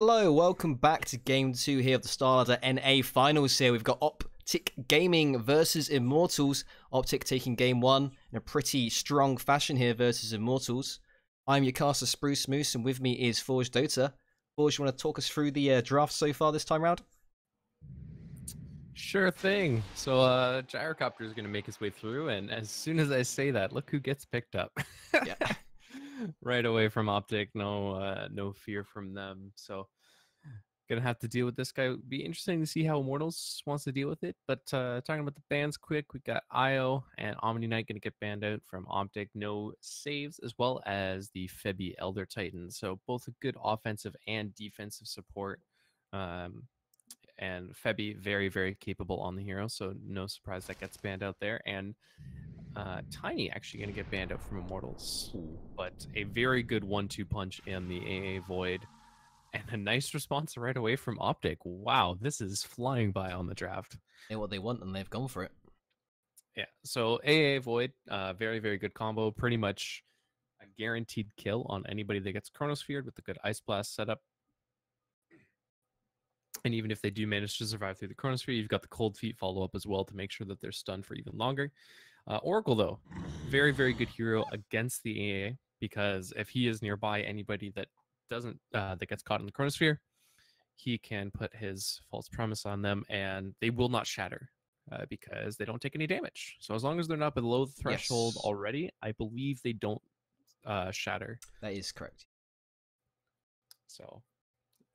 Hello, welcome back to Game 2 here of the StarLadder NA Finals here. We've got OpTic Gaming versus Immortals. OpTic taking Game 1 in a pretty strong fashion here versus Immortals. I'm your caster Spruce Moose, and with me is ForgeDota. Forge, you want to talk us through the draft so far this time round? Sure thing. So Gyrocopter is going to make his way through, and as soon as I say that, look who gets picked up. Yeah. Right away from OpTic. No fear from them. So gonna have to deal with this guy. Be interesting to see how Immortals wants to deal with it. But talking about the bans quick, we got Io and Omni Knight gonna get banned out from OpTic. No saves, as well as the Febi Elder Titan. So both a good offensive and defensive support. And Febi very, very capable on the hero, so no surprise that gets banned out there. And Tiny actually going to get banned out from Immortals, but a very good 1-2 punch in the AA Void, and a nice response right away from OpTic. Wow, this is flying by on the draft. They know what they want and they've gone for it. Yeah, so AA Void, very, very good combo. Pretty much a guaranteed kill on anybody that gets Chronosphered with the good Ice Blast setup. And even if they do manage to survive through the Chronosphere, you've got the Cold Feet follow-up as well to make sure that they're stunned for even longer. Oracle, though, very, very good hero against the AA, because if he is nearby anybody that doesn't that gets caught in the Chronosphere, he can put his False Promise on them, and they will not shatter because they don't take any damage. So as long as they're not below the threshold already, I believe they don't shatter. That is correct. So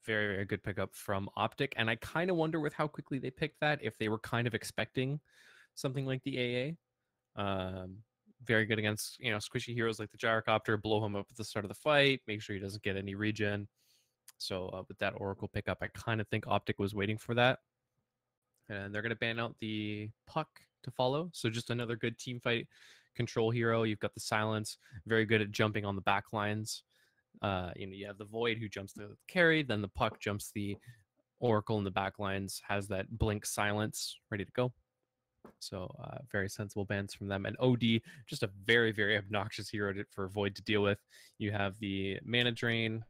very, very good pickup from OpTic. And I kind of wonder with how quickly they picked that, if they were kind of expecting something like the AA. Very good against, squishy heroes like the Gyrocopter, blow him up at the start of the fight, make sure he doesn't get any regen. So with that Oracle pickup, I kind of think OpTic was waiting for that. And they're going to ban out the Puck to follow. So just another good team fight control hero. You've got the Silence, very good at jumping on the back lines. You have the Void who jumps the carry, then the Puck jumps the Oracle in the back lines, has that blink silence ready to go. So very sensible bans from them. And OD, just a very, very obnoxious hero for Void to deal with. You have the Mana Drain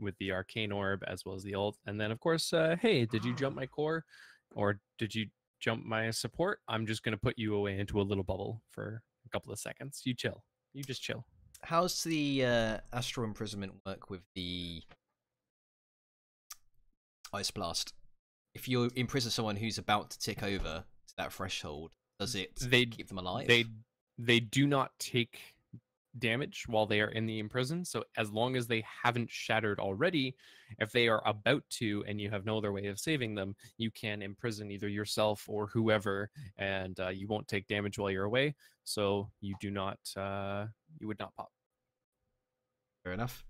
with the Arcane Orb as well as the ult. And then, of course, hey, did you jump my core? Or did you jump my support? I'm just going to put you away into a little bubble for a couple of seconds. You chill. You just chill. How's the Astral Imprisonment work with the Ice Blast? If you imprison someone who's about to tick over to that threshold, does it keep them alive? They do not take damage while they are in the imprison. So as long as they haven't shattered already, if they are about to and you have no other way of saving them, you can imprison either yourself or whoever, and you won't take damage while you're away. So you do not, you would not pop. Fair enough.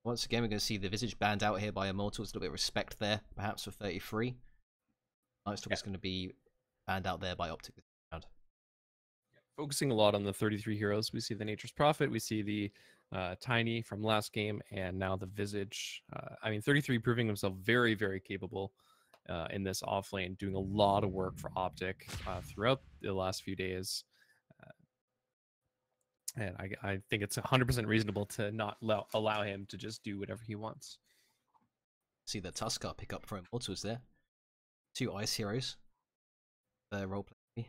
Once again, we're going to see the Visage banned out here by Immortals. A little bit of respect there, perhaps, for 33. Nightstalk is going to be banned out there by OpTic this round. Focusing a lot on the 33 heroes. We see the Nature's Prophet, we see the Tiny from last game, and now the Visage. 33 proving himself very, very capable in this offlane, doing a lot of work for OpTic throughout the last few days. And I think it's 100% reasonable to not allow him to just do whatever he wants. See the Tuskar pick up for Immortals there. 2 ice heroes. Roleplay.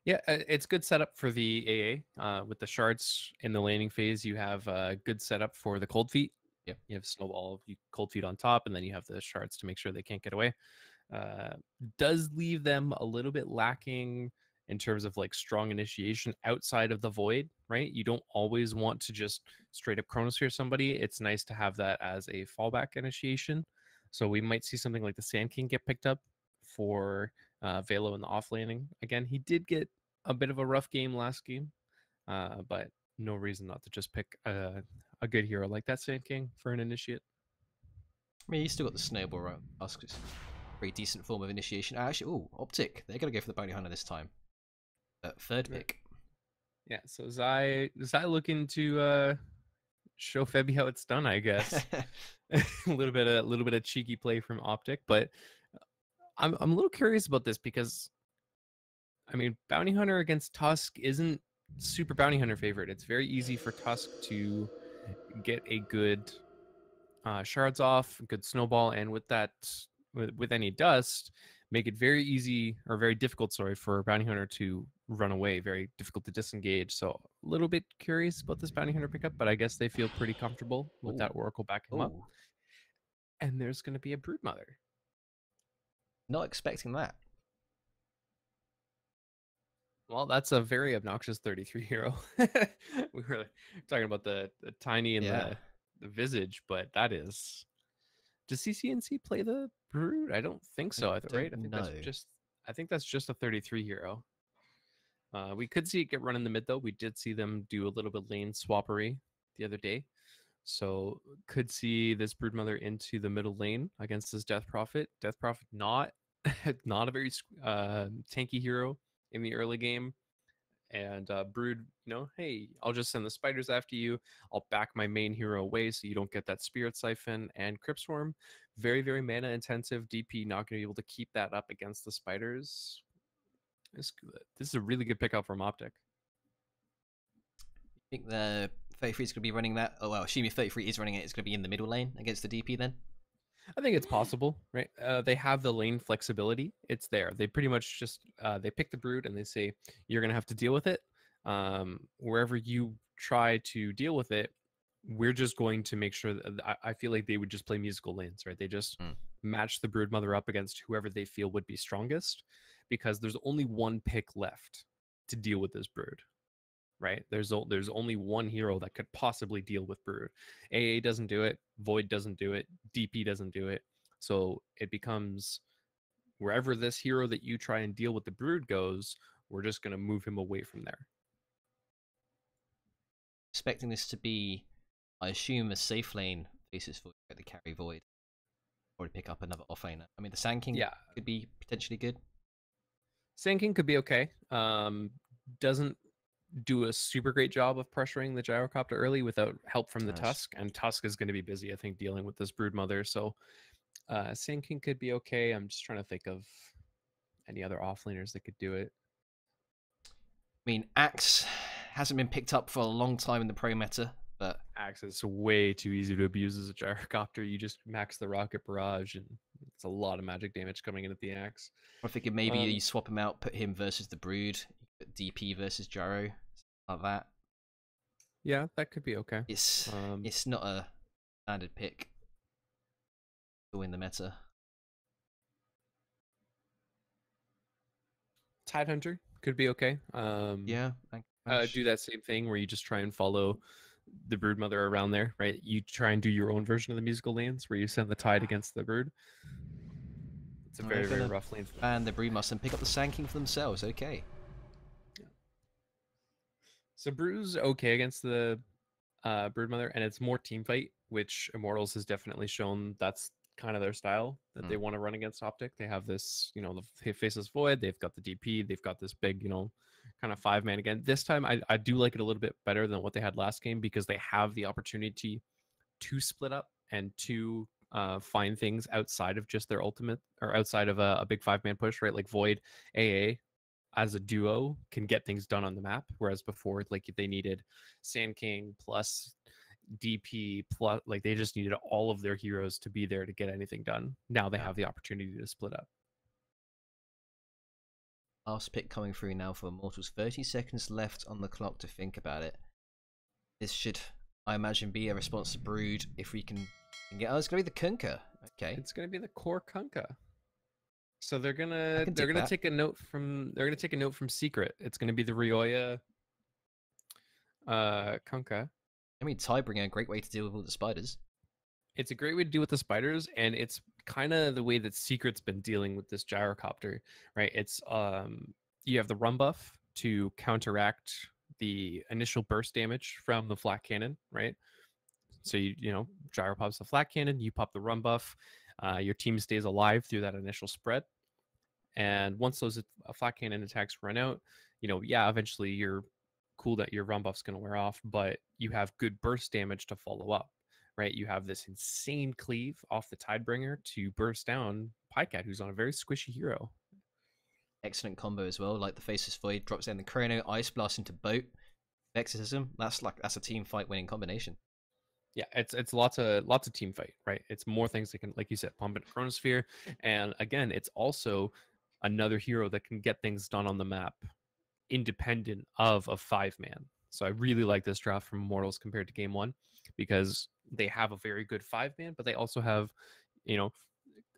Yeah, it's good setup for the AA. With the shards in the laning phase, you have a good setup for the cold feet. Yep. You have snowball, you cold feet on top, and then you have the shards to make sure they can't get away. Does leave them a little bit lacking in terms of like strong initiation outside of the Void, right? You don't always want to just straight up Chronosphere somebody. It's nice to have that as a fallback initiation. So we might see something like the Sand King get picked up for Velo in the off laning. Again, he did get a bit of a rough game last game, but no reason not to just pick a good hero like that Sand King for an initiate. I mean, you still got the Snowball, right? It's a pretty decent form of initiation. Actually, OpTic, they're going to go for the Bounty Hunter this time. Third pick. Yeah, so Zai looking to show Febi how it's done, I guess. a little bit of cheeky play from OpTic, but I'm a little curious about this because, I mean, Bounty Hunter against Tusk isn't super Bounty Hunter favorite. It's very easy for Tusk to get a good shards off, good snowball, and with that, with any dust, make it very easy or very difficult, sorry, for a bounty hunter to run away. Very difficult to disengage. So a little bit curious about this bounty hunter pickup, but I guess they feel pretty comfortable with that Ooh. oracle backing them up. Ooh. And there's going to be a broodmother. Not expecting that. Well, that's a very obnoxious 33 hero. We were talking about the tiny and the visage, but that is. Does CCNC play the brood? I don't think so. Right? I think that's just a 33 hero. We could see it get run in the mid though. We did see them do a little bit lane swappery the other day, so could see this broodmother into the middle lane against this Death Prophet. Death Prophet not not a very tanky hero in the early game. And brood, hey, I'll just send the spiders after you. I'll back my main hero away so you don't get that spirit siphon. And Cryptswarm, very, very mana intensive. DP not going to be able to keep that up against the spiders. This is a really good pickup from OpTic. I think the 33 is going to be running that. Oh, well, assuming 33 is running it, it's going to be in the middle lane against the DP then? I think it's possible, right? They have the lane flexibility. It's there. They pretty much just they pick the brood and they say you're gonna have to deal with it. Wherever you try to deal with it, we're just going to make sure that I feel like they would just play musical lanes, right? They just match the brood mother up against whoever they feel would be strongest, because there's only one pick left to deal with this brood. Right? There's only one hero that could possibly deal with brood. AA doesn't do it. Void doesn't do it. DP doesn't do it. So it becomes wherever this hero that you try and deal with the brood goes, we're just going to move him away from there. Expecting this to be, I assume, a safe lane basis for the carry Void, or to pick up another offlaner. I mean, the Sand King could be potentially good. Sand King could be okay. Doesn't do a super great job of pressuring the gyrocopter early without help from the Tusk, and Tusk is going to be busy, I think, dealing with this brood mother. So Sand King could be okay. I'm just trying to think of any other offlaners that could do it. I mean, Axe hasn't been picked up for a long time in the pro meta, but Axe is way too easy to abuse as a gyrocopter. You just max the rocket barrage, and it's a lot of magic damage coming in at the Axe. I'm thinking maybe you swap him out, put him versus the brood, DP versus gyro, like that. Yeah, that could be okay. It's not a standard pick to win the meta. Tidehunter could be okay. Yeah. Do that same thing where you just try and follow the brood mother around there, right? You try and do your own version of the musical lanes where you send the tide against the brood. It's a very, very rough lane. And the brood must then pick up the Sand King for themselves. Okay. So Brew's okay against the Broodmother, and it's more team fight, which Immortals has definitely shown that's kind of their style that they want to run against OpTic. They have this, the Faceless Void, they've got the DP, they've got this big, kind of 5-man again. This time I do like it a little bit better than what they had last game, because they have the opportunity to split up and to find things outside of just their ultimate, or outside of a big 5-man push, right? Like Void, AA, as a duo can get things done on the map, whereas before, like, they needed Sand King plus DP plus, like, they just needed all of their heroes to be there to get anything done. Now they have the opportunity to split up. Last pick coming through now for Immortals. 30 seconds left on the clock to think about it. This should, I imagine, be a response to Brood if we can get. Oh, it's gonna be the Kunkka. Okay, it's gonna be the core Kunkka. So they're gonna take a note from Secret. It's gonna be the Rioya Kunkka. I mean, Tidebringer, a great way to deal with all the spiders. It's a great way to deal with the spiders, and it's kind of the way that Secret's been dealing with this gyrocopter, right? It's you have the run buff to counteract the initial burst damage from the flak cannon, right? So gyro pops the flak cannon, you pop the run buff. Your team stays alive through that initial spread. And once those flak cannon attacks run out, eventually you're cool that your run buff's going to wear off, but you have good burst damage to follow up, right? You have this insane cleave off the Tidebringer to burst down Pycat, who's on a very squishy hero. Excellent combo as well, like the Faceless Void drops down the Chrono, Ice Blast into Boat, Exorcism. That's a team fight winning combination. Yeah, it's lots of team fight, right? It's more things that can, like you said, pump in Chronosphere, and again, it's also another hero that can get things done on the map independent of a 5-man. So I really like this draft from Immortals compared to game one, because they have a very good 5-man, but they also have, you know,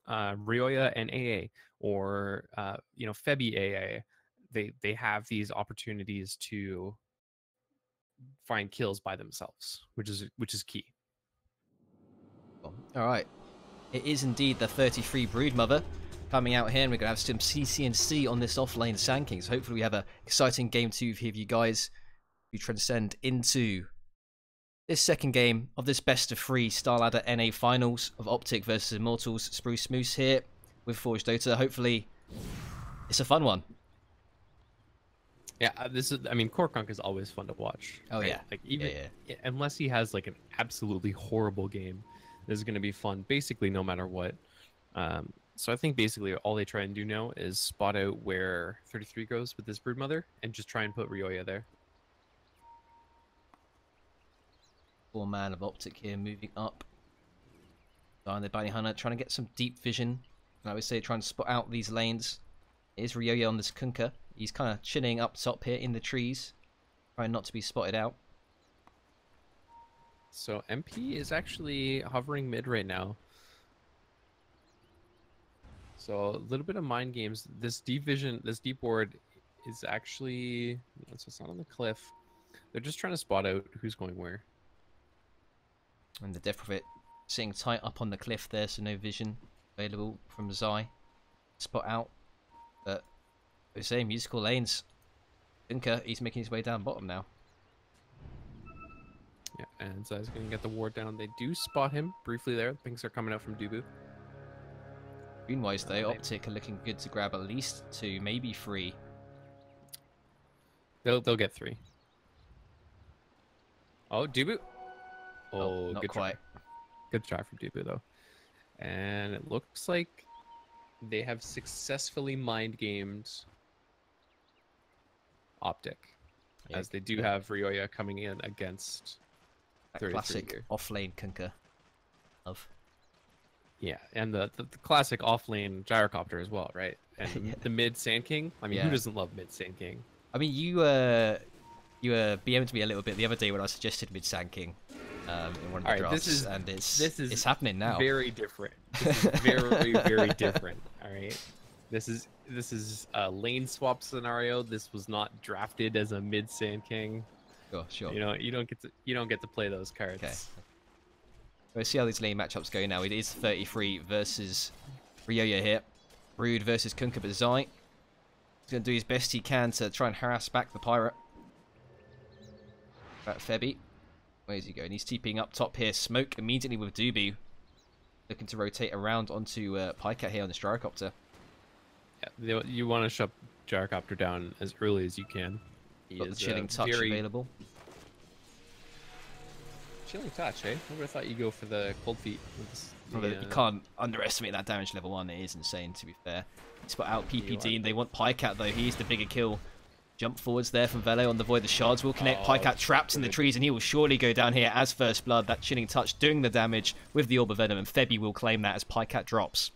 Ryoya and AA, or you know, Febi AA. They have these opportunities to find kills by themselves, which is key. All right. It is indeed the 33 Broodmother coming out here, and we're going to have some CCNC on this offlane Sand King. So hopefully we have an exciting game 2 here for you guys. We transcend into this second game of this best of 3 StarLadder NA finals of OpTic versus Immortals. Spruce Moose here with ForgeDota. Hopefully it's a fun one. Yeah, this is, I mean, Korkunk is always fun to watch. Oh, right? yeah. Like, even unless he has like an absolutely horrible game, this is going to be fun basically no matter what. So I think basically all they try and do now is spot out where 33 goes with this Broodmother and just try and put Ryoya there. 4-man of OpTic here moving up. On the Bounty Hunter, trying to get some deep vision. And I would say trying to spot out these lanes. It is Ryoya on this Kunkka. He's kind of chilling up top here in the trees, trying not to be spotted out. So MP is actually hovering mid right now. So a little bit of mind games. This deep vision, this deep ward is actually, so it's not on the cliff. They're just trying to spot out who's going where. And the Death Prophet sitting tight up on the cliff there, so no vision available from Zai. Spot out. But we're saying musical lanes. Kunkka, he's making his way down bottom now. Yeah, and Zai's going to get the ward down. They do spot him briefly there. Things are coming out from Dubu. Green-wise though, OpTic are looking good to grab at least 2, maybe 3. They'll get 3. Oh, Dubu. Oh, not good quite. Try. Good try from Dubu though. And it looks like they have successfully mind gamed OpTic, as they do have Ryoya coming in against that classic off-lane Kunkka of. Yeah, and the classic off-lane gyrocopter as well, right? And the mid Sand King. I mean, who doesn't love mid Sand King? I mean, you BM'd me a little bit the other day when I suggested mid Sand King in one of the drafts, and it's happening now. Very different. This is very very different. All right, this is a lane swap scenario. This was not drafted as a mid Sand King. Sure. You know, you don't get to play those cards. Okay. We'll see how these lane matchups go now. It is 33 versus Ryoya here. Brood versus Kunkka, but Zai is going to do his best he can to try and harass back the Pirate. That Febi. Where's he going? He's TPing up top here. Smoke immediately with Dubu. Looking to rotate around onto Pycat here on the Gyrocopter. Yeah, you want to shut Gyrocopter down as early as you can. Got the chilling touch available. Chilling touch, eh? I would have thought you go for the cold feet. You can't underestimate that damage level 1. It is insane, to be fair. Spot out PPD, and they want Pycat though. He's the bigger kill. Jump forwards there from Velo on the Void. The shards will connect. Pycat trapped in the trees, and he will surely go down here as first blood. That chilling touch doing the damage with the Orb of Venom, and Febi will claim that as Pycat drops.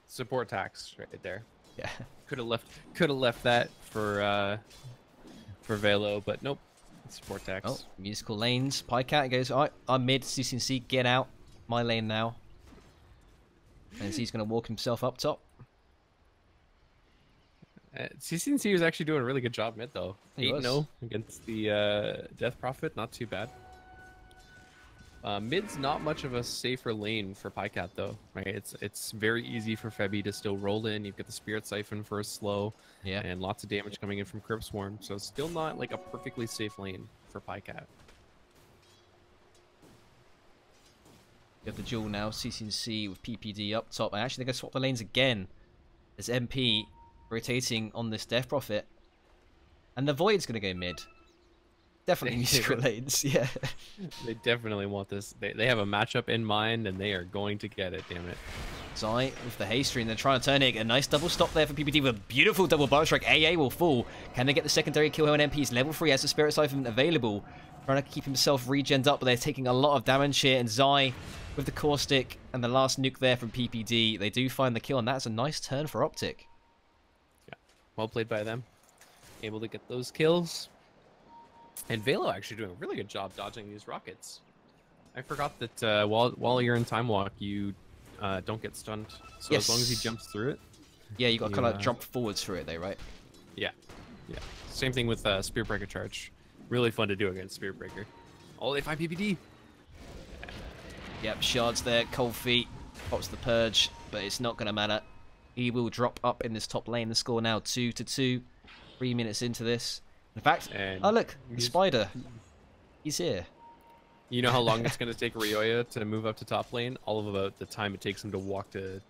Support tax right there. Yeah. Could have left that for Velo, but nope. Support tax. Oh, musical lanes. Pycat goes, alright, I'm mid. CCNC, get out. My lane now. And he's going to walk himself up top. CCNC was actually doing a really good job mid, though. 8-0 against the Death Prophet. Not too bad. Mid's not much of a safer lane for Pycat, though. Right? It's very easy for Febi to still roll in. You've got the Spirit Siphon for a slow. Yeah. And lots of damage coming in from Crypt Swarm. So it's still not like a perfectly safe lane for Pycat. You have the duel now. CCNC with PPD up top. I actually think I swap the lanes again. There's MP rotating on this Death Prophet. And the Void's going to go mid. Definitely musical lanes, yeah. They definitely want this. They have a matchup in mind, and they are going to get it, damn it. Zai with the haste stream, they're trying to turn it. A nice double stop there for PPD with a beautiful double bar strike. AA will fall. Can they get the secondary kill here on MP's level 3 as the Spirit Siphon available? Trying to keep himself regened up, but they're taking a lot of damage here. And Zai with the caustic and the last nuke there from PPD. They do find the kill, and that's a nice turn for OpTic. Yeah, well played by them. Able to get those kills. And Velo actually doing a really good job dodging these rockets. I forgot that while you're in time walk, you don't get stunned. So yes. as long as he jumps through it. Yeah, you got to kind of jump forwards through it, though, right? Yeah, yeah. Same thing with Spear Breaker charge. Really fun to do against Spear Breaker. Oh, they find PPD. Yep, shards there, cold feet, pops the purge, but it's not going to matter. He will drop up in this top lane. The score now 2-2. 3 minutes into this. In fact, oh look, the spider. He's here. You know how long it's going to take Ryoya to move up to top lane? All of about the time it takes him to walk to...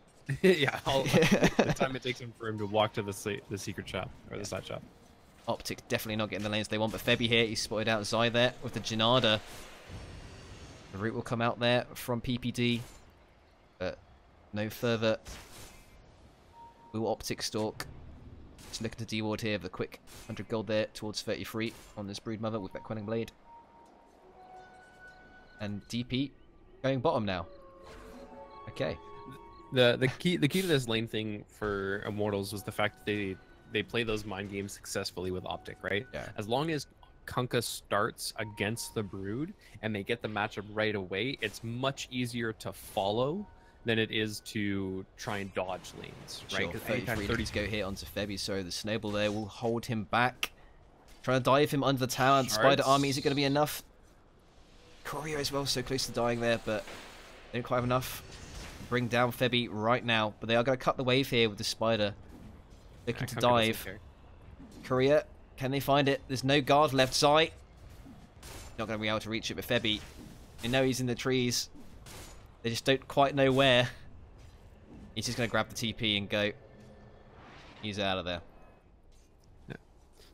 yeah, the time it takes him for him to walk to the secret shop, or the side shop. OpTic definitely not getting the lanes they want, but Febby here, he's spotted out Zai there with the Janada. The root will come out there from PPD, but no further. Will OpTic stalk. Just looking to de-ward here with a quick 100 gold there towards 33 on this Broodmother with that Quelling Blade. And DP going bottom now. Okay. The key to this lane thing for Immortals was the fact that they play those mind games successfully with OpTic, right? Yeah. As long as Kunkka starts against the Brood and they get the matchup right away, it's much easier to follow than it is to try and dodge lanes, right? Because 33 to go here onto Febby, so the snowball there will hold him back. Trying to dive him under the tower. The Spider Army, is it going to be enough? Corio as well, so close to dying there, but they don't quite have enough. Bring down Febby right now, but they are going to cut the wave here with the Spider. Looking to dive. Courier, can they find it? There's no guard left. Zai not going to be able to reach it, but Febby, they know he's in the trees. They just don't quite know where. He's just going to grab the TP and go. He's out of there. Yeah.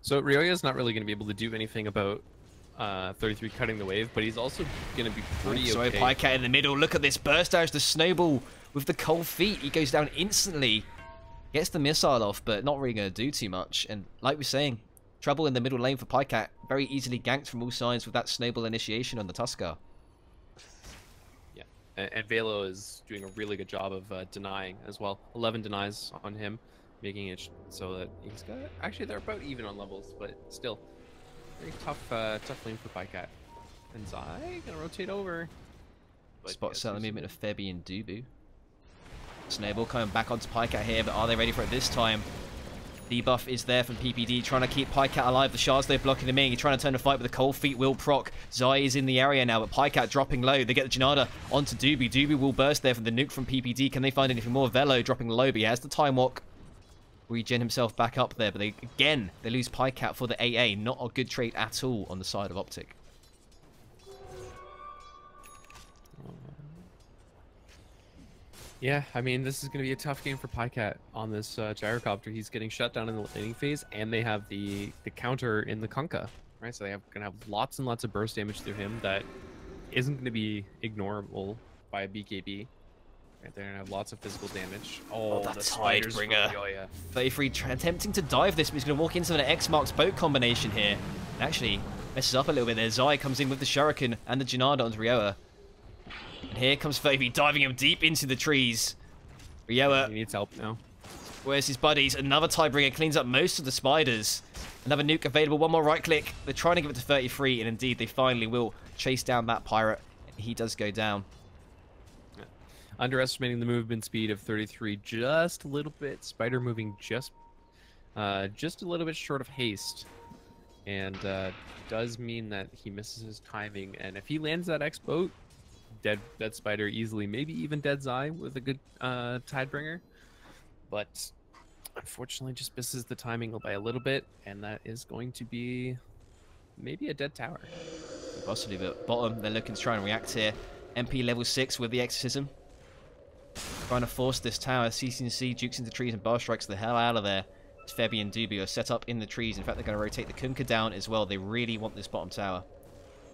So Ryoya's not really going to be able to do anything about 33 cutting the wave, but he's also going to be pretty okay. So Pycat in the middle. Look at this burst out. The snowball with the cold feet. He goes down instantly. Gets the missile off, but not really going to do too much. And like we're saying, trouble in the middle lane for Pycat. Very easily ganked from all sides with that snowball initiation on the Tuskar. Yeah, and Velo is doing a really good job of denying as well. 11 denies on him, making it so that he's got... Actually, they're about even on levels, but still. Very tough lane for Pycat. And Zai gonna rotate over. Spot selling the movement of Febby and Dubu. Snowball coming back onto Pycat here, but are they ready for it this time? Debuff is there from PPD, trying to keep Pycat alive. The shards they're blocking him in. He's trying to turn the fight, but the cold feet will proc. Zai is in the area now, but Pycat dropping low. They get the Janada onto Dubu. Dubu will burst there from the nuke from PPD. Can they find anything more? Velo dropping low, but he has the time walk. Regen himself back up there, but they lose Pycat for the AA. Not a good trade at all on the side of OpTic. Yeah, I mean, this is going to be a tough game for Pycat on this gyrocopter. He's getting shut down in the laning phase, and they have the counter in the Kunkka, right? So they're going to have lots and lots of burst damage through him that isn't going to be ignorable by a BKB. Right, they're going to have lots of physical damage. Oh, the Tidebringer. 33 attempting to dive this, but he's going to walk into an X marks boat combination here. And actually messes up a little bit there. Zai comes in with the Shuriken and the Janada onto Ryoya. And here comes Febby, diving him deep into the trees. Ryoya. He needs help now. Where's his buddies? Another Tidebringer cleans up most of the spiders. Another nuke available. One more right click. They're trying to give it to 33, and indeed they finally will chase down that pirate. He does go down. Yeah. Underestimating the movement speed of 33 just a little bit. Spider moving just a little bit short of haste. And does mean that he misses his timing. And if he lands that X boat, dead Spider easily, maybe even dead Zai with a good Tidebringer, but unfortunately just misses the timing by a little bit, and that is going to be maybe a dead tower. Possibly, but bottom, they're looking to try and react here. MP level 6 with the Exorcism. Trying to force this tower. CC&C jukes into trees and bar strikes the hell out of there. Febby and Dubu are set up in the trees. In fact, they're going to rotate the Kunkka down as well. They really want this bottom tower.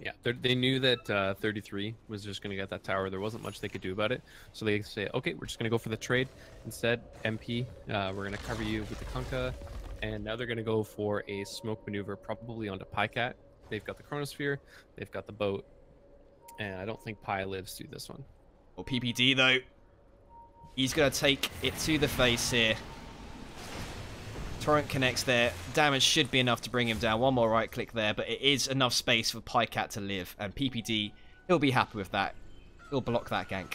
Yeah, they knew that 33 was just going to get that tower. There wasn't much they could do about it. So they say, okay, we're just going to go for the trade. Instead, MP, we're going to cover you with the Kunkka. And now they're going to go for a smoke maneuver, probably onto Pycat. They've got the Chronosphere, they've got the boat, and I don't think Pi lives through this one. Well, PPD, though, he's going to take it to the face here. Torrent connects there. Damage should be enough to bring him down. One more right click there, but it is enough space for Pycat to live. And PPD, he'll be happy with that. He'll block that gank.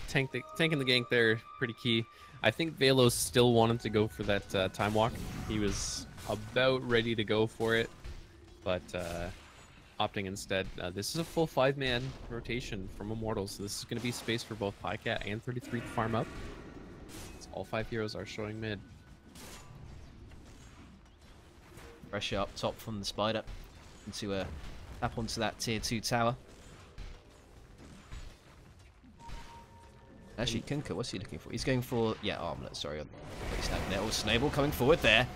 Tanking the gank there, pretty key. I think Velos still wanted to go for that time walk. He was about ready to go for it, but opting instead. This is a full 5-man rotation from Immortals, so this is going to be space for both Pycat and 33 to farm up. All 5 heroes are showing mid. Pressure up top from the Spider into tap onto that tier 2 tower. Actually, Kunkka, what's he looking for? He's going for, yeah, Armlet, sorry. Snowball coming forward there.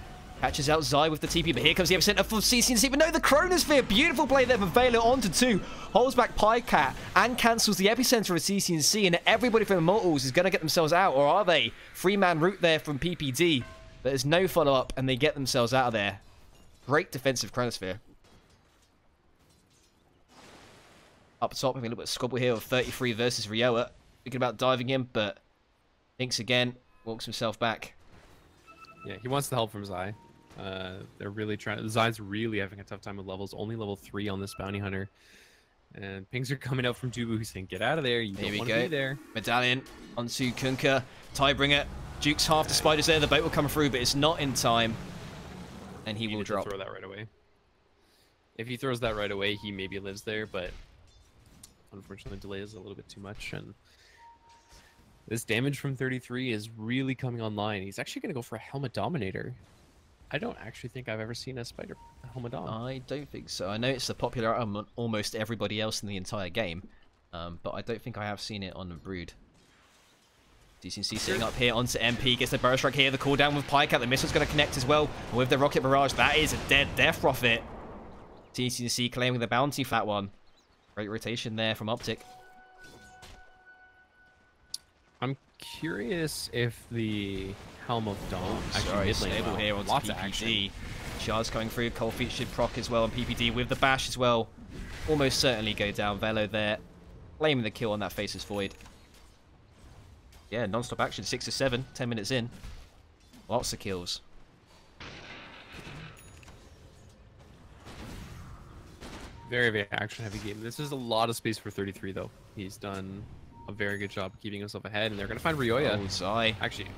Catches out Zai with the TP, but here comes the epicenter for CCNC. But no, the Chronosphere. Beautiful play there from Velo onto 2. Holds back Pycat and cancels the epicenter of CCNC. And everybody from Immortals is going to get themselves out. Or are they? 3-man route there from PPD. But there's no follow-up, and they get themselves out of there. Great defensive Chronosphere. Up top, having a little bit of squabble here of 33 versus Ryoa. Thinking about diving in, but thinks again. Walks himself back. Yeah, he wants the help from Zai. They're really trying. Zai's really having a tough time with levels. Only level 3 on this bounty hunter. And pings are coming out from Dubu, who's saying, "Get out of there! You don't want to be there." Medallion onto Kunkka. Tiebringer. Duke's half the spiders there. The boat will come through, but it's not in time. And he will drop. Throw that right away. If he throws that right away, he maybe lives there, but unfortunately, the delay is a little bit too much. And this damage from 33 is really coming online. He's actually going to go for a Helmet Dominator. I don't actually think I've ever seen a Spider Helmet Dom. I don't think so. I know it's the popular item on almost everybody else in the entire game, but I don't think I have seen it on the Brood. DCC sitting up here onto MP, gets the Burrow Strike here, the cooldown with Pycat, the missile's going to connect as well. And with the Rocket Barrage, that is a dead Death Prophet. DCC claiming the bounty for that one. Great rotation there from OpTic. I'm curious if the Helm of Dawn actually is stable here onto lots PPD. Shards coming through, Cold Feet should proc as well on PPD with the bash as well. Almost certainly go down. Velo there, claiming the kill on that Faceless Void. Yeah, non-stop action, 6 to 7, 10 minutes in. Lots of kills. Very, very action-heavy game. This is a lot of space for 33, though. He's done a very good job keeping himself ahead, and they're going to find Ryoya. Oh, Zai. Actually,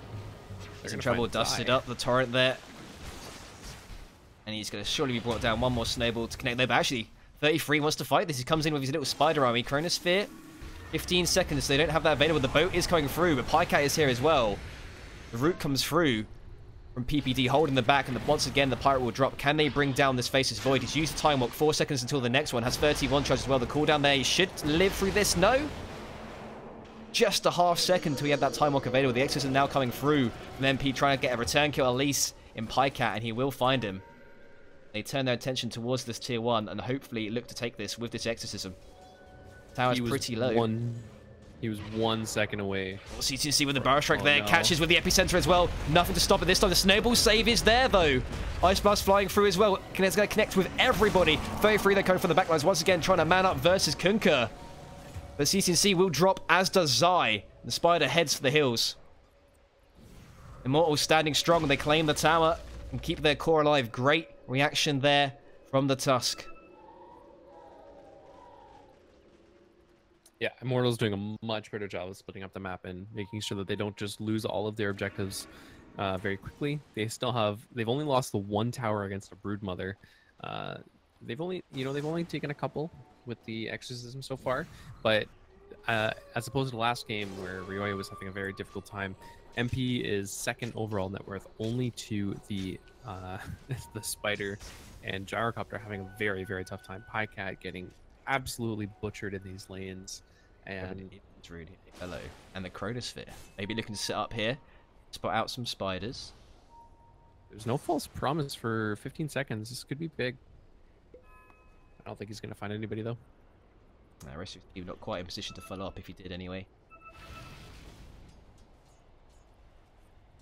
he's in trouble, dusted up the turret there. And he's going to surely be brought down. One more Snowball to connect there, but actually, 33 wants to fight this. He comes in with his little spider army. Chronosphere, 15 seconds. They don't have that available. The boat is coming through, but Pycat is here as well. The route comes through from PPD, holding the back, and once again, the pirate will drop. Can they bring down this Faceless Void? He's used the time walk, 4 seconds until the next one. Has 31 charges as well. The cooldown there, he should live through this. No? Just a half second until he had that time walk available. The Exorcism now coming through from MP, trying to get a return kill at least in Pycat, and he will find him. They turn their attention towards this tier 1 and hopefully look to take this with this Exorcism. Tower's pretty low. He was 1 second away. CTC with the Barrow Strike there. No. Catches with the epicenter as well. Nothing to stop it this time. The Snowball save is there, though. Ice Blast flying through as well. It's going to connect with everybody. 33, they're coming from the backlines. Once again, trying to man up versus Kunkka. But CTC will drop, as does Zai. The Spider heads for the hills. Immortals standing strong. They claim the tower and keep their core alive. Great reaction there from the Tusk. Yeah, Immortals doing a much better job of splitting up the map and making sure that they don't just lose all of their objectives very quickly. They've only lost the 1 tower against a Broodmother. They've only taken a couple with the Exorcism so far, but as opposed to the last game where Ryoya was having a very difficult time, MP is 2nd overall net worth, only to the the Spider and Gyrocopter having a very, very tough time. Pycat getting absolutely butchered in these lanes, and it's really hello. And the Chronosphere maybe looking to sit up here, spot out some spiders. There's no false promise for 15 seconds. This could be big. I don't think he's going to find anybody though. No, rest of you not quite in position to follow up if he did anyway.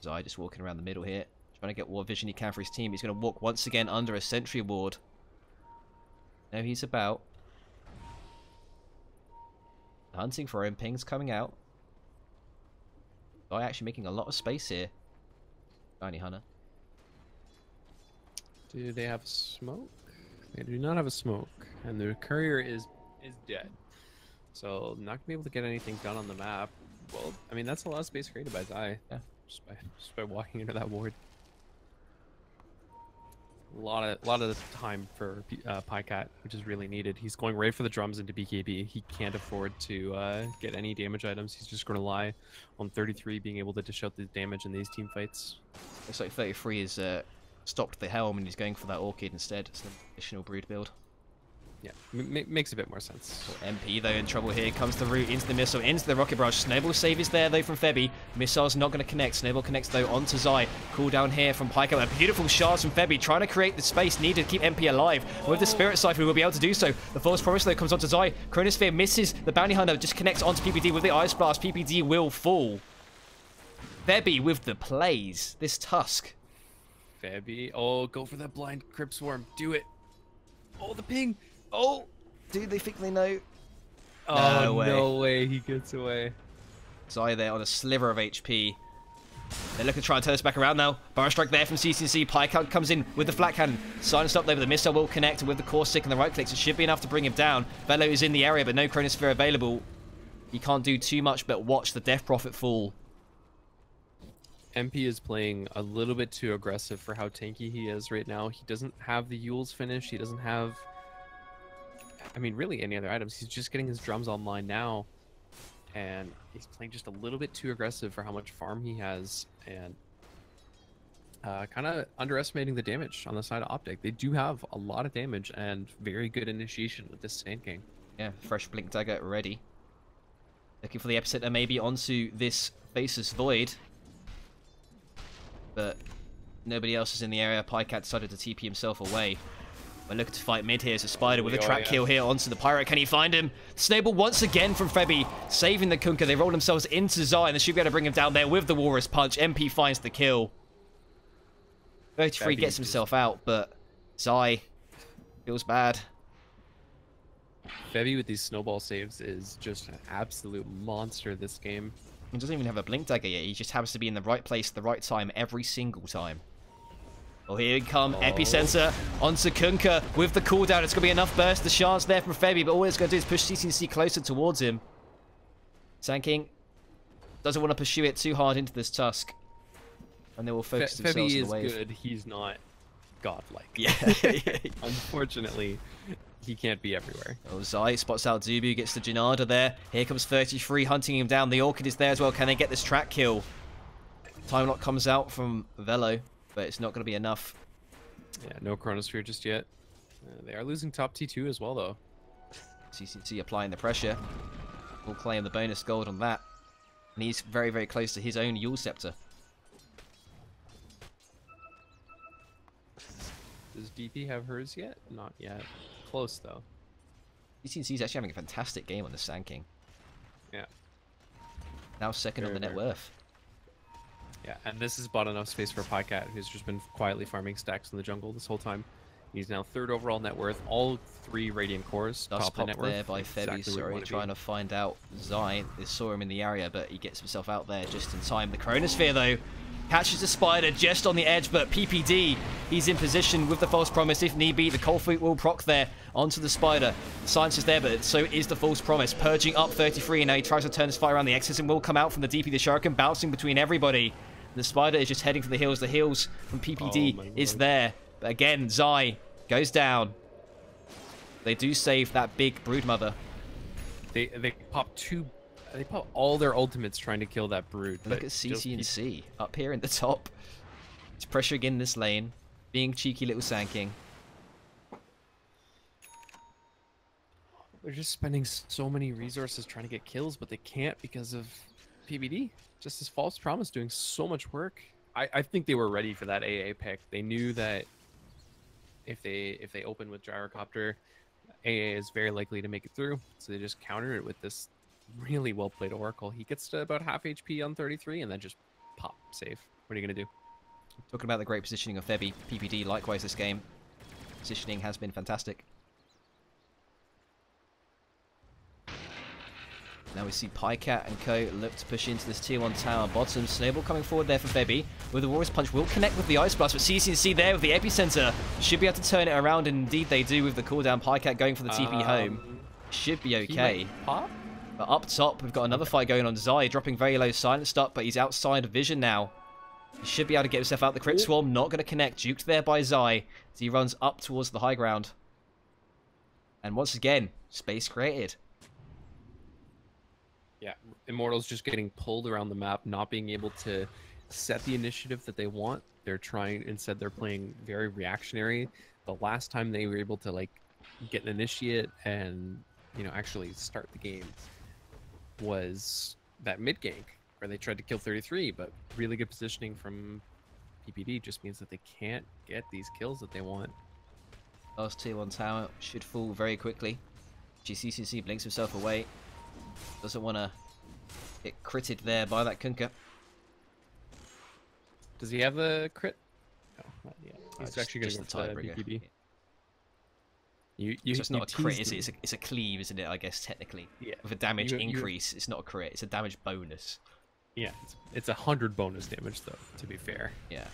Zai just walking around the middle here, Trying to get what vision he can for his team. He's going to walk once again under a sentry ward. Now he's about. Hunting for him. Ping's coming out. Guy actually making a lot of space here. Bounty Hunter. Do they have smoke? They do not have a smoke. And the courier is dead. So not going to be able to get anything done on the map. Well, I mean, that's a lot of space created by Zai. Yeah. Just by walking into that ward. A lot of time for Pycat, which is really needed. He's going right for the drums into BKB. He can't afford to get any damage items. He's just going to rely on 33 being able to dish out the damage in these team fights. Looks like 33 is stopped the helm and he's going for that Orchid instead. It's an additional brood build. Yeah, makes a bit more sense. Well, MP though in trouble here. Comes the root into the missile, into the rocket barrage. Snowball save is there though from Febby. Missile's not going to connect. Snowball connects though onto Zai. Cooldown here from Pyke. A beautiful shards from Febby, trying to create the space needed to keep MP alive. With the Spirit Siphon, we'll be able to do so. The False Promise though comes onto Zai. Chronosphere misses the Bounty Hunter, just connects onto PPD with the Ice Blast. PPD will fall. Febby with the plays. This Tusk. Febby, oh, go for that blind Crypt Swarm. Do it. Oh, the ping. Oh, do they think they know? Oh, no way he gets away. Zai there on a sliver of HP. They're looking to try and turn us back around now. Barrage strike there from CCC. Pyke comes in with the flat cannon. Silenced up there, but the missile will connect, and with the core stick and the right clicks, it should be enough to bring him down. Velo is in the area, but no Chronosphere available. He can't do too much but watch the Death Prophet fall. MP is playing a little bit too aggressive for how tanky he is right now. He doesn't have the Yules finish. He doesn't have, I mean, really any other items. He's just getting his drums online now. And he's playing just a little bit too aggressive for how much farm he has. And kind of underestimating the damage on the side of OpTic. They do have a lot of damage and very good initiation with this Sand King. Yeah, fresh Blink Dagger ready. Looking for the epicenter maybe onto this Faceless Void. But nobody else is in the area. Pycat decided to TP himself away. We're looking to fight mid here. So Spider with a trap kill here onto the Pirate. Can he find him? Snowball once again from Febby, saving the Kunkka. They roll themselves into Zai, and they should be able to bring him down there with the Walrus Punch. MP finds the kill. 33 gets himself out, but Zai feels bad. Febby with these snowball saves is just an absolute monster this game. He doesn't even have a Blink Dagger yet. He just happens to be in the right place at the right time every single time. Oh, here we come. Epicenter onto Kunkka with the cooldown. It's going to be enough burst. The shards there from Febby, but all it's going to do is push CCC closer towards him. Sand King doesn't want to pursue it too hard into this Tusk. And they will focus themselves on the wave. Febby is good. He's not godlike. Yeah. Unfortunately, he can't be everywhere. Oh, Zai spots out Zubu, gets the Janada there. Here comes 33 hunting him down. The Orchid is there as well. Can they get this track kill? Time Lock comes out from Velo, but it's not going to be enough. Yeah, no Chronosphere just yet. They are losing top T2 as well, though. CCC applying the pressure. Will claim the bonus gold on that. And he's very, very close to his own Yule Scepter. Does DP have hers yet? Not yet. Close, though. CCC is actually having a fantastic game on the Sand King. Yeah. Now second on the net worth. Yeah, and this has bought enough space for Pycat, who's just been quietly farming stacks in the jungle this whole time. He's now third overall net worth. All 3 Radiant cores. Dust top popped net worth. there by Febby, sorry, trying to find out Zai. They saw him in the area, but he gets himself out there just in time. The Chronosphere, though, catches the Spider just on the edge, but PPD, he's in position with the False Promise if need be. The Cold Feet will proc there onto the Spider. The Science is there, but so is the False Promise. Purging up 33, and now he tries to turn his fire around. The Exorcism will come out from the DP. The Shuriken bouncing between everybody. The Spider is just heading for the heals. The heals from PPD is there. But again, Zai goes down. They do save that big Broodmother. They pop 2... They pop all their ultimates trying to kill that brood. Look at CC and C up here in the top. It's pressuring in this lane. Being cheeky little Sand King. They're just spending so many resources trying to get kills, but they can't because of PBD. Just this False Promise doing so much work. I think they were ready for that AA pick. They knew that if they open with Gyrocopter, AA is very likely to make it through. So they just countered it with this really well played Oracle. He gets to about half HP on 33 and then just pop save. What are you gonna do? Talking about the great positioning of Febby, PPD likewise this game. Positioning has been fantastic. Now we see Pycat and Co look to push into this tier 1 tower bottom. Snowball coming forward there for Febby. With the Warriors Punch will connect with the Ice Blast, but CCNC there with the Epicenter should be able to turn it around, and indeed they do with the cooldown. Pycat going for the TP home. Should be okay. Pop? But up top, we've got another fight going on. Zai dropping very low, silenced up, but he's outside of vision now. He should be able to get himself out. The Crit Swarm not going to connect. Juked there by Zai as he runs up towards the high ground. And once again, space created. Yeah, Immortals just getting pulled around the map, not being able to set the initiative that they want. They're trying, instead they're playing very reactionary. The last time they were able to like get an initiate and, you know, actually start the game was that mid gank where they tried to kill 33, but really good positioning from PPD just means that they can't get these kills that they want. Last tier 1 tower should fall very quickly. GCCC blinks himself away. Doesn't want to get critted there by that Kunkka. Does he have the crit? No, not yet. He's Just- actually going just to go the for the tiebreaker. PPD. It's just not a crit, teased is it? me. It's a cleave, isn't it, I guess, technically. Yeah. With a damage You- increase, it's not a crit, it's a damage bonus. Yeah, it's 100 bonus damage though, to be fair. Yeah.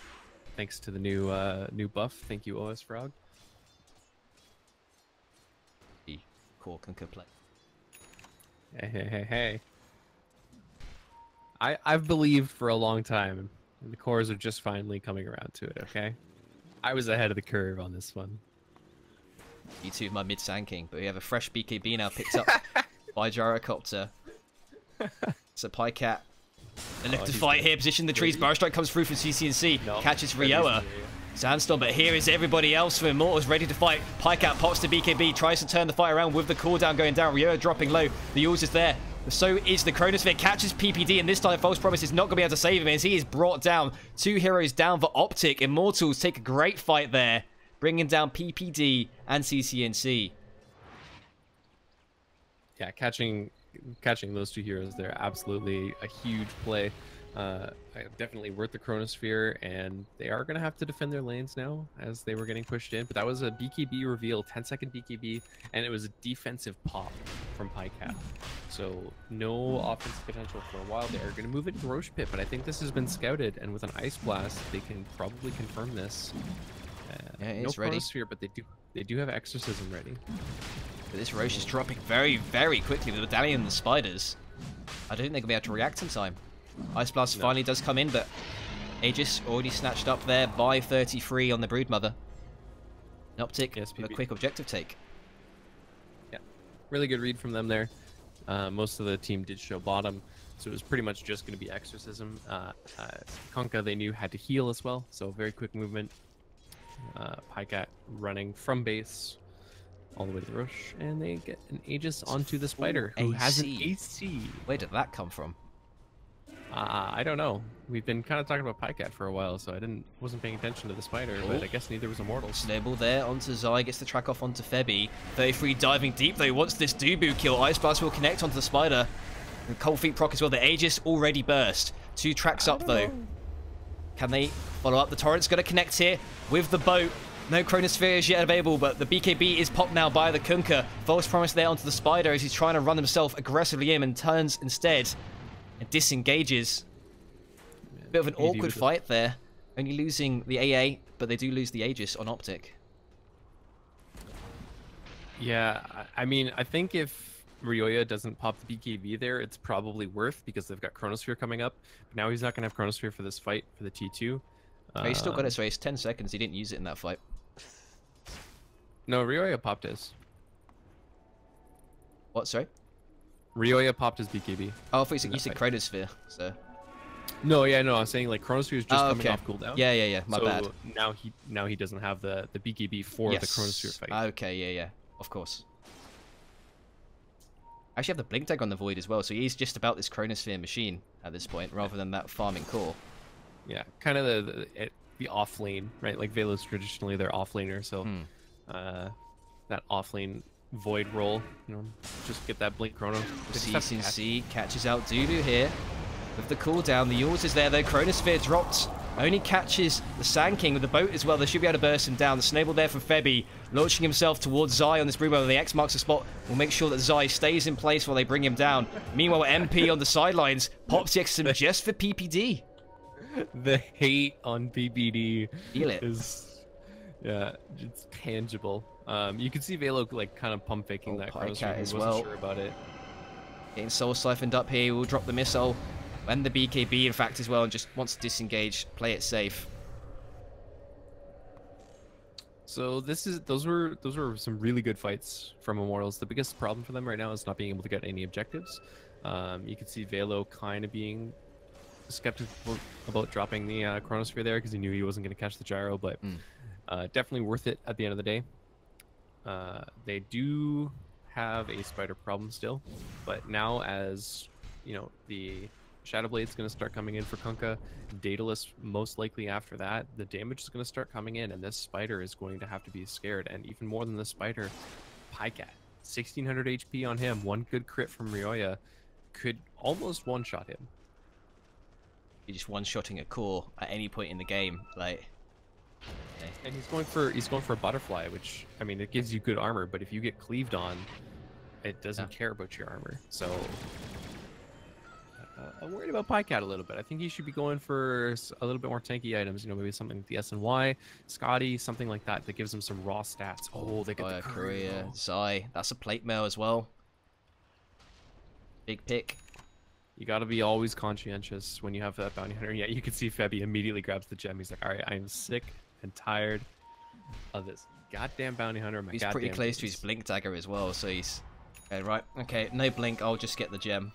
Thanks to the new buff. Thank you, OS Frog. The core Kunkka play. Hey. I've believed for a long time, and the cores are just finally coming around to it, okay? I was ahead of the curve on this one. You two, my mid Sand King, but we have a fresh BKB now picked up by Gyrocopter. So Pycat. They look to he's fight dead. here, position the trees. Burrow Strike comes through from CCNC. No, Catches Freddy's in Rioa. the area. Sandstorm, but here is everybody else for Immortals ready to fight. Pycat pops to BKB, tries to turn the fight around with the cooldown going down. Rioa dropping low. The Yaws is there. So is the Chronosphere. Catches PPD, and this time False Promise is not going to be able to save him as he is brought down. 2 heroes down for OpTic. Immortals take a great fight there, bringing down PPD and CCNC. Yeah, catching those 2 heroes there, absolutely a huge play. Definitely worth the Chronosphere, and they are going to have to defend their lanes now as they were getting pushed in. But that was a BKB reveal, 10-second BKB, and it was a defensive pop from Pycat. So no offensive potential for a while. They are going to move into Roche Pit, but I think this has been scouted, and with an Ice Blast, they can probably confirm this. Yeah, no it's ready. Chronosphere, but they do have Exorcism ready. But this Roche is dropping very, very quickly. The Medallion and the Spiders. I don't think they're going to be able to react in time. Ice Blast finally does come in, but Aegis already snatched up there by 33 on the Broodmother. An OpTic with a quick objective take. Yeah, really good read from them there. Most of the team did show bottom, so it was pretty much just going to be Exorcism. Kunkka, they knew, had to heal as well, so very quick movement. Pycat running from base all the way to the Roche, and they get an Aegis onto the Spider, who has an AC. Where did that come from? I don't know. We've been kind of talking about Pycat for a while, so I wasn't paying attention to the Spider, but I guess neither was Immortals. Snowball there onto Zai, gets the track off onto Febby. 33 diving deep though, wants this Dubu kill. Ice Blast will connect onto the Spider. And Cold Feet proc as well. The Aegis already burst. 2 tracks up though. Can they follow up? The Torrent's going to connect here with the boat. No Chronosphere is yet available, but the BKB is popped now by the Kunkka. False Promise there onto the Spider as he's trying to run himself aggressively in, and turns instead and disengages. Bit of an awkward fight there. Only losing the AA, but they do lose the Aegis on OpTic. Yeah, I mean, I think if Rioya doesn't pop the BKB there, it's probably worth, because they've got Chronosphere coming up. But now he's not going to have Chronosphere for this fight, for the T2. Oh, he's still got it, so he's 10 seconds. He didn't use it in that fight. No, Rioya popped his. What, sorry? Rioya popped his BKB. Oh, I thought you said Chronosphere, so... No, yeah, no, I'm saying like Chronosphere is just coming off cooldown. Yeah, my bad. Now he doesn't have the BKB for the Chronosphere fight. Okay, yeah, of course. I actually have the blink tag on the Void as well, so he's just about this Chronosphere machine at this point, rather than that farming core. Yeah, kind of the off lane, right? Like Velo's traditionally their off laner, so that off lane Void role, you know, just get that blink chrono. CCNC catches out Dubu here with the cooldown. The Yaws is there though. Chronosphere dropped Only catches the Sand King with the boat as well. They should be able to burst him down. The snowball there from Febby, launching himself towards Zai on this Brew. The X marks the spot. Will make sure that Zai stays in place while they bring him down. Meanwhile, MP on the sidelines pops the Exorcism just for PPD. The hate on PPD Feel it. is, yeah, it's tangible. You can see Velo like kind of pump faking that Chronos as wasn't well. sure about it. Getting soul siphoned up here. We'll drop the missile and the BKB in fact as well, and just wants to disengage, play it safe. So those were some really good fights from Immortals. The biggest problem for them right now is not being able to get any objectives. You can see Velo kind of being skeptical about dropping the Chronosphere there because he knew he wasn't going to catch the gyro, but definitely worth it at the end of the day. They do have a spider problem still, but now as you know, the Shadow Blade's going to start coming in for Kunkka, Daedalus most likely after that, the damage is going to start coming in, and this spider is going to have to be scared. And even more than the spider, Pycat, 1600 HP on him, one good crit from Ryoya could almost one-shot him. You're just one-shotting a core at any point in the game, like. Okay. And he's going for a butterfly, which, I mean, it gives you good armor, but if you get cleaved on, it doesn't care about your armor. So I'm worried about Pycat a little bit. I think he should be going for a little bit more tanky items, you know, maybe something like the SNY, Scotty, something like that gives him some raw stats. Oh, they get the Courier. Zai, that's a plate mail as well. Big pick. You got to be always conscientious when you have that bounty hunter. Yeah, you can see Febby immediately grabs the gem. He's like, all right, I'm sick and tired of this goddamn bounty hunter. He's pretty close to his blink dagger as well, so he's right. Okay, no blink. I'll just get the gem.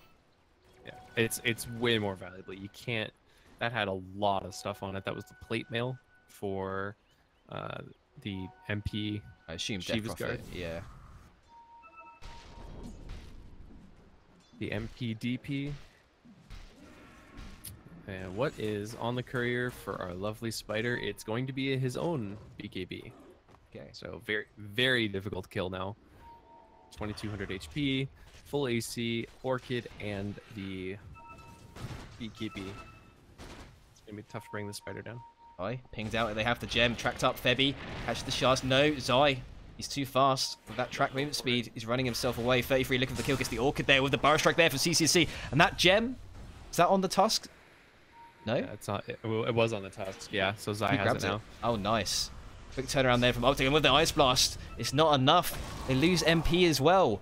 Yeah, it's way more valuable. You can't. That had a lot of stuff on it. That was the plate mail for the MP. I assume Shiva's guard. Yeah. The MP DP. And what is on the courier for our lovely spider? It's going to be his own BKB. Okay, so very, very difficult kill now. 2200 HP, full AC, Orchid, and the BKB. It's gonna be tough to bring the spider down. Zai pinged out. They have the gem. Tracked up Febby. Catches the shards. No, Zai. He's too fast. With that track movement speed, he's running himself away. 33 looking for the kill. Gets the Orchid there with the burrow strike there for CCC. And that gem, is that on the tusk? No? Yeah, it's not. It was on the tusk. Yeah, so Zai has it now. Oh, nice. Quick turnaround there from OpTic. And with the Ice Blast, it's not enough. They lose MP as well.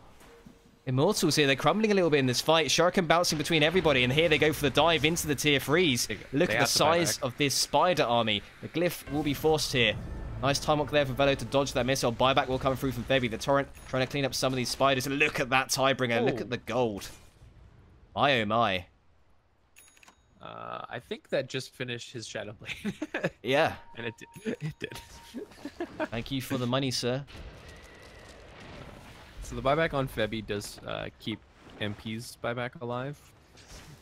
Immortals here, they're crumbling a little bit in this fight. Shuriken bouncing between everybody, and here they go for the dive into the tier 3s. Look at the size of this spider army. The glyph will be forced here. Nice time walk there for Velo to dodge that missile. Buyback will come through from Febby. The Torrent trying to clean up some of these spiders. Look at that Tiebringer. Look at the gold. My oh my. I think that just finished his Shadow Blade. Yeah. And it did. It did. Thank you for the money, sir. So the buyback on Febby does keep MP's buyback alive.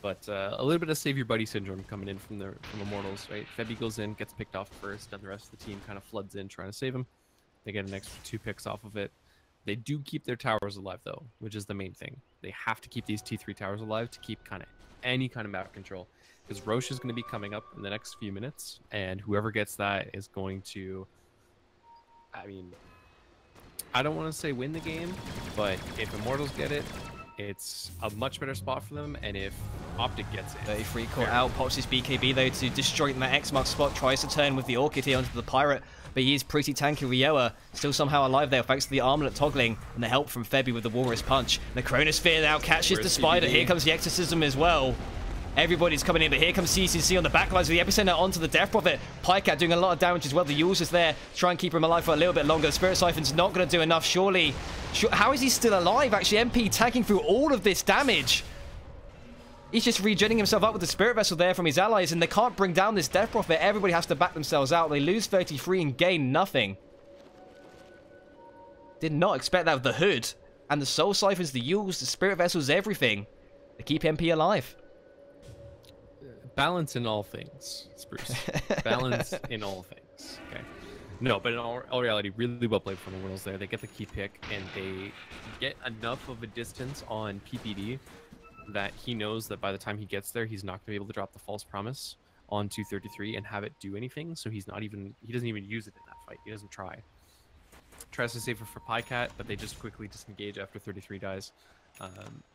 But a little bit of save your buddy syndrome coming in from Immortals, right? Febby goes in, gets picked off first, and the rest of the team kind of floods in trying to save him. They get an extra 2 picks off of it. They do keep their towers alive, though, which is the main thing. They have to keep these T3 towers alive to keep kind of any kind of map control. Because Roche is going to be coming up in the next few minutes, and whoever gets that is going to, I mean, I don't want to say win the game, but if Immortals get it, it's a much better spot for them, and if OpTic gets it... 33 caught out, pops his BKB though to destroy that X mark spot, tries to turn with the Orchid here onto the Pirate, but he is pretty tanky. Ryoya still somehow alive there thanks to the armlet toggling and the help from Febby with the Walrus Punch. The Chronosphere now catches the Spider, here comes the Exorcism as well. Everybody's coming in, but here comes CCC on the backlines with the Epicenter onto the Death Prophet. Pycat doing a lot of damage as well. The Yule's just there to try and keep him alive for a little bit longer. Spirit Siphon's not going to do enough, surely. How is he still alive? Actually, MP tagging through all of this damage. He's just regenerating himself up with the Spirit Vessel there from his allies, and they can't bring down this Death Prophet. Everybody has to back themselves out. They lose 33 and gain nothing. Did not expect that with the Hood. And the Soul Siphons, the Yules, the Spirit Vessels, everything. They keep MP alive. Balance in all things, Spruce. Balance in all things. Okay. No, but in all reality, really well played from the Immortals there. They get the key pick, and they get enough of a distance on PPD that he knows that by the time he gets there, he's not going to be able to drop the false promise onto 33 and have it do anything. So he doesn't even use it in that fight. He doesn't try. Tries to save it for Pycat, but they just quickly disengage after 33 dies.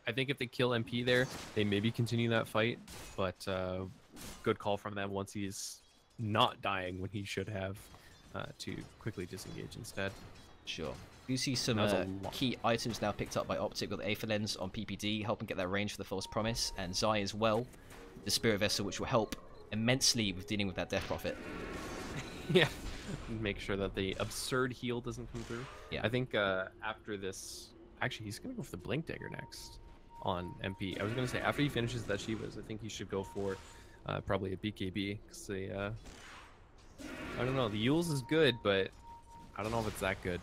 I think if they kill MP there, they maybe continue that fight, but good call from them once he's not dying when he should have, to quickly disengage instead. Sure. You see some key items now picked up by OpTic with Aether Lens on PPD, helping get that range for the False Promise, and Zai as well, the Spirit Vessel, which will help immensely with dealing with that Death Prophet. Yeah. Make sure that the absurd heal doesn't come through. Yeah. I think after this, actually, he's going to go for the Blink Dagger next on MP. I was going to say, after he finishes that Shivas, I think he should go for probably a BKB. Because I don't know, the Yules is good, but I don't know if it's that good.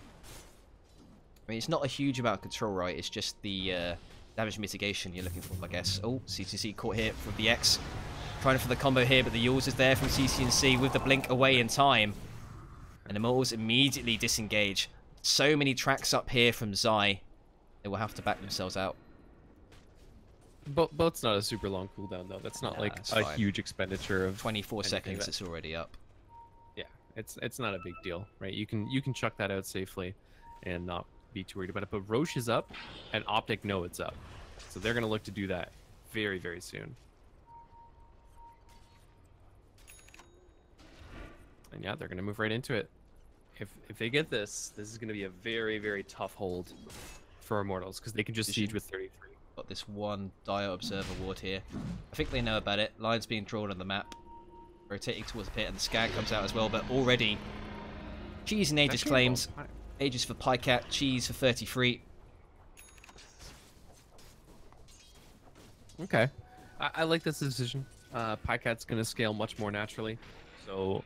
I mean, it's not a huge amount of control, right? It's just the damage mitigation you're looking for, I guess. Oh, CTC caught here with the X. Trying for the combo here, but the Yules is there from CCNC with the Blink away in time. And Immortals immediately disengage. So many tracks up here from Zai. They will have to back themselves out. Boat's not a super long cooldown, though. That's not like a huge expenditure of 24 seconds. It's already up. Yeah, it's not a big deal, right? You can chuck that out safely and not be too worried about it. But Roche is up, and OpTic know it's up. So they're going to look to do that very, very soon. And yeah, they're going to move right into it. If they get this is going to be a very, very tough hold for Immortals, because they can just siege with 33. Got this one Dire Observer ward here. I think they know about it. Lines being drawn on the map. Rotating towards the pit, and the Scan comes out as well, but already Cheese and Aegis claims. Aegis for Pycat, Cheese for 33. Okay. I like this decision. Pycat's going to scale much more naturally, so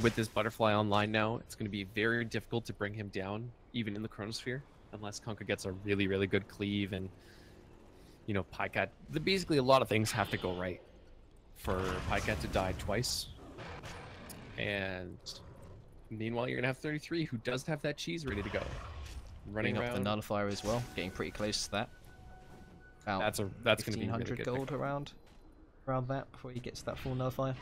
with this Butterfly online now, it's going to be very difficult to bring him down, even in the Chronosphere, unless Kunkka gets a really, really good cleave. And, you know, Pycat, basically a lot of things have to go right for Pycat to die twice. And meanwhile, you're going to have 33, who does have that cheese ready to go. Running up around. the Nullifier as well, getting pretty close to that. About that's going to be 1,500 really good gold around that before he gets that full Nullifier.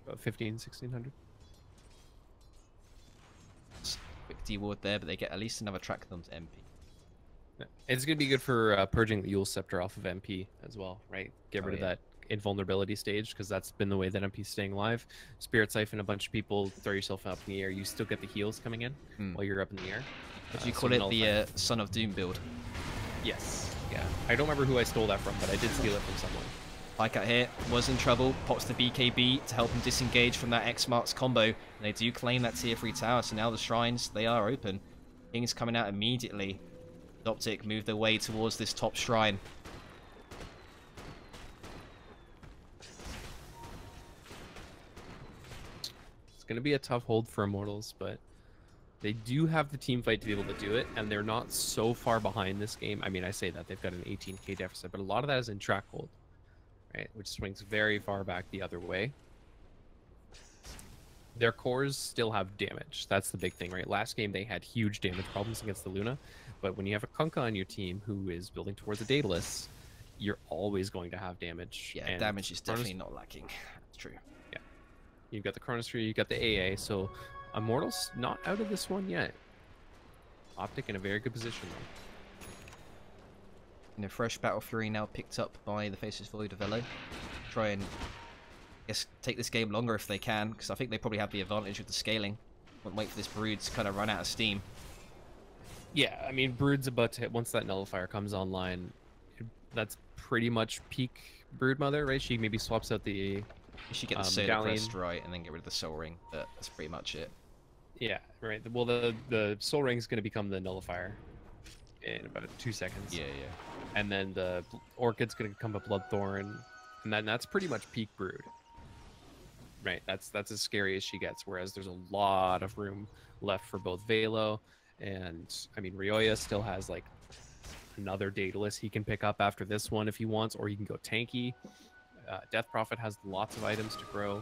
About 1,500-1,600. Quick D-ward there, but they get at least another track them to MP. Yeah. It's going to be good for purging the Yule Scepter off of MP as well, right? Get rid of that invulnerability stage, because that's been the way that MP's staying alive. Spirit Siphon a bunch of people, throw yourself up in the air. You still get the heals coming in while you're up in the air. Did you call it the Son of Doom build? Yes. Yeah. I don't remember who I stole that from, but I did steal it from someone. Pycat here was in trouble, pops the BKB to help him disengage from that X Marks combo, and they do claim that tier 3 tower, so now the shrines, they are open. King's coming out immediately. OpTic move their way towards this top shrine. It's going to be a tough hold for Immortals, but they do have the team fight to be able to do it, and they're not so far behind this game. I mean, I say that they've got an 18k deficit, but a lot of that is in track hold. Right, which swings very far back the other way. Their cores still have damage. That's the big thing, right? Last game, they had huge damage problems against the Luna, but when you have a Kunkka on your team who is building towards a Daedalus, you're always going to have damage. Yeah, and damage is definitely not lacking. That's true. Yeah. You've got the Chronosphere, you've got the AA, so Immortals not out of this one yet. OpTic in a very good position, though. A fresh Battle Fury now picked up by the Faceless Void of Velo. Try and, I guess, take this game longer if they can, because I think they probably have the advantage with the scaling. Won't wait for this Brood to kind of run out of steam. Yeah, I mean, Brood's about to hit, once that Nullifier comes online, that's pretty much peak Broodmother, right? She maybe swaps out the She get the Soda Crest right, and then get rid of the Soul Ring, but that's pretty much it. Yeah, right. Well, the Soul Ring's going to become the Nullifier in about 2 seconds. Yeah. And then the Orchid's going to become a Bloodthorn, and then that's pretty much peak Brood. Right, that's as scary as she gets, whereas there's a lot of room left for both Velo and, I mean, Ryoya still has, like, another Daedalus he can pick up after this one if he wants, or he can go tanky. Death Prophet has lots of items to grow.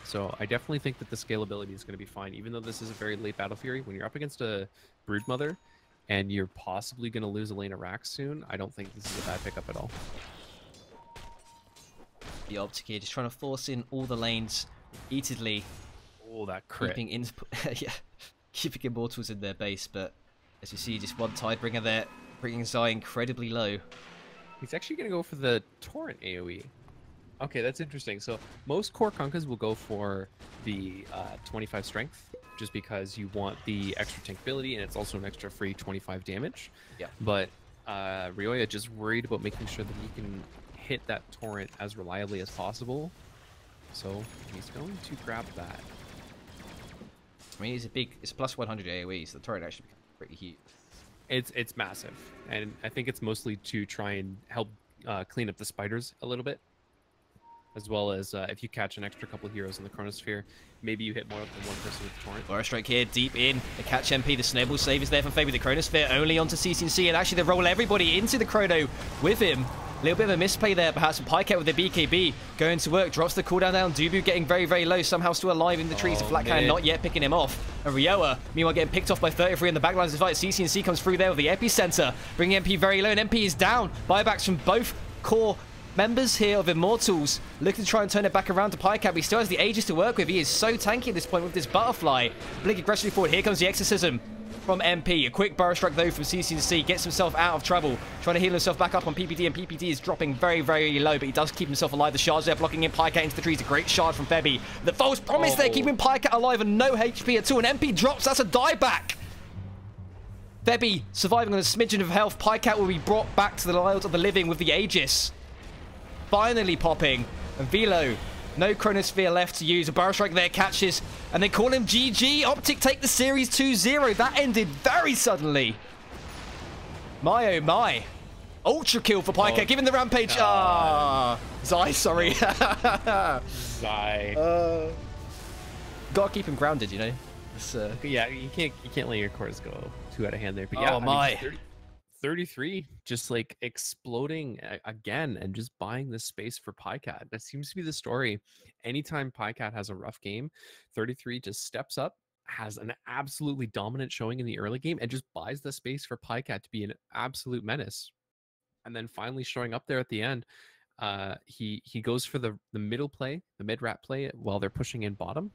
So I definitely think that the scalability is going to be fine, even though this is a very late Battle Fury. When you're up against a Broodmother, and you're possibly going to lose Elena Rax soon, I don't think this is a bad pickup at all. The OpTic here just trying to force in all the lanes repeatedly. Oh, that crit. Yeah, keeping Immortals in their base, but as you see, just one Tidebringer there, bringing Zai incredibly low. He's actually going to go for the Torrent AoE. Okay, that's interesting. So most core Kunkas will go for the 25 strength, just because you want the extra tankability, and it's also an extra free 25 damage. Yeah. But Ryoya just worried about making sure that he can hit that Torrent as reliably as possible. So he's going to grab that. I mean, it's plus 100 AoE, so the Torrent actually becomes pretty huge. It's massive, and I think it's mostly to try and help clean up the spiders a little bit, as well as if you catch an extra couple heroes in the Chronosphere, maybe you hit more than one person with the Torrent. Aura Strike here, deep in. The catch MP, the Snowball save is there from Fabi. The Chronosphere only onto CCC, and actually they roll everybody into the Chrono with him. A little bit of a misplay there, perhaps from Pycat with the BKB going to work. Drops the cooldown down. Dubu getting very, very low. Somehow still alive in the trees. Flat Cannon not yet picking him off. And Ryoya, meanwhile, getting picked off by 33 in the backlines of the fight. CCNC comes through there with the Epicenter, bringing MP very low, and MP is down. Buybacks from both core members here of Immortals, looking to try and turn it back around to Pycat, but he still has the Aegis to work with. He is so tanky at this point with this Butterfly. Blink aggressively forward. Here comes the Exorcism from MP. A quick Burrow Strike though from CCC, gets himself out of trouble, trying to heal himself back up on PPD, and PPD is dropping very, very low, but he does keep himself alive. The shards there blocking in Pycat into the trees. A great shard from Febby. The false promise there, keeping Pycat alive and no HP at all, and MP drops. That's a dieback. Febby surviving on a smidgen of health. Pycat will be brought back to the wilds of the living with the Aegis finally popping, and Velo, no Chronosphere left to use. A Burrow Strike there catches, and they call him GG. OpTic take the series 2-0. That ended very suddenly. My oh my. Ultra kill for Pycat, giving the rampage. Zai, sorry. Zai. Gotta keep him grounded, you know. Yeah, you can't let your cores go too out of hand there. But yeah, oh my. 33 just like exploding again and just buying this space for Pycat. That seems to be the story. Anytime Pycat has a rough game, 33 just steps up, has an absolutely dominant showing in the early game, and just buys the space for Pycat to be an absolute menace. And then finally showing up there at the end, he goes for the middle play, the mid-rat play while they're pushing in bottom.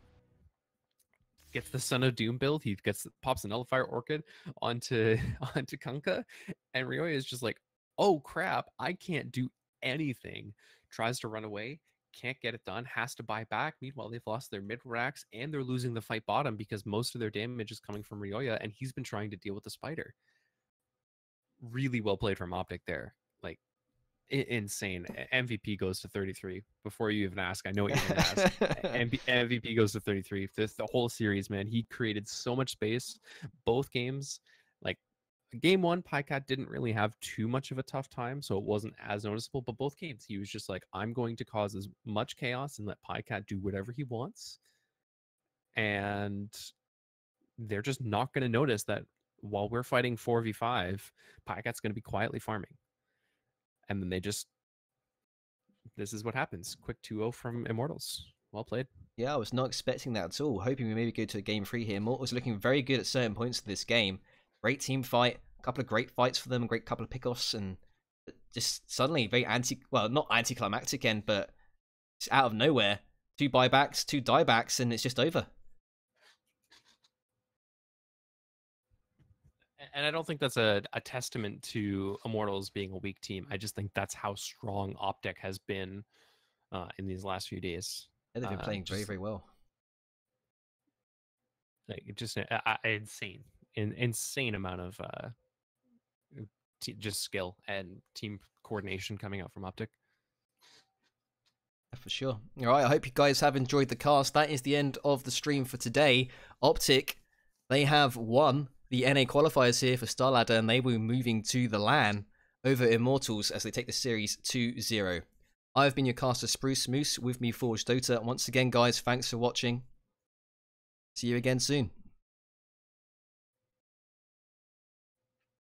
Gets the Son of Doom build. He pops a Nullifier Orchid onto Kunkka, and Ryoya is just like, oh crap, I can't do anything. Tries to run away, can't get it done, has to buy back. Meanwhile, they've lost their mid racks and they're losing the fight bottom because most of their damage is coming from Ryoya, and he's been trying to deal with the spider. Really well played from OpTic there. Like, insane. MVP goes to 33. Before you even ask, I know what you're going to ask. MVP goes to 33. The whole series, man, he created so much space. Both games, like game one, Pycat didn't really have too much of a tough time, so it wasn't as noticeable. But both games, he was just like, I'm going to cause as much chaos and let Pycat do whatever he wants. And they're just not going to notice that while we're fighting 4v5, Pycat's going to be quietly farming. And then this is what happens. Quick 2-0 from Immortals. Well played. Yeah, I was not expecting that at all. Hoping we maybe go to a game 3 here. Immortals looking very good at certain points of this game. Great team fight. A couple of great fights for them. A great couple of pickoffs. And just suddenly very not anticlimactic end, but it's out of nowhere. 2 buybacks, 2 diebacks, and it's just over. And I don't think that's a testament to Immortals being a weak team. I just think that's how strong OpTic has been in these last few days. Yeah, they've been playing very, very well. Like, just insane amount of just skill and team coordination coming out from OpTic. For sure. All right, I hope you guys have enjoyed the cast. That is the end of the stream for today. OpTic, they have won the NA qualifiers here for StarLadder, and they will be moving to the LAN over Immortals as they take the series 2-0. I've been your caster, Spruce Moose, with me ForgeDota. Once again, guys, thanks for watching. See you again soon.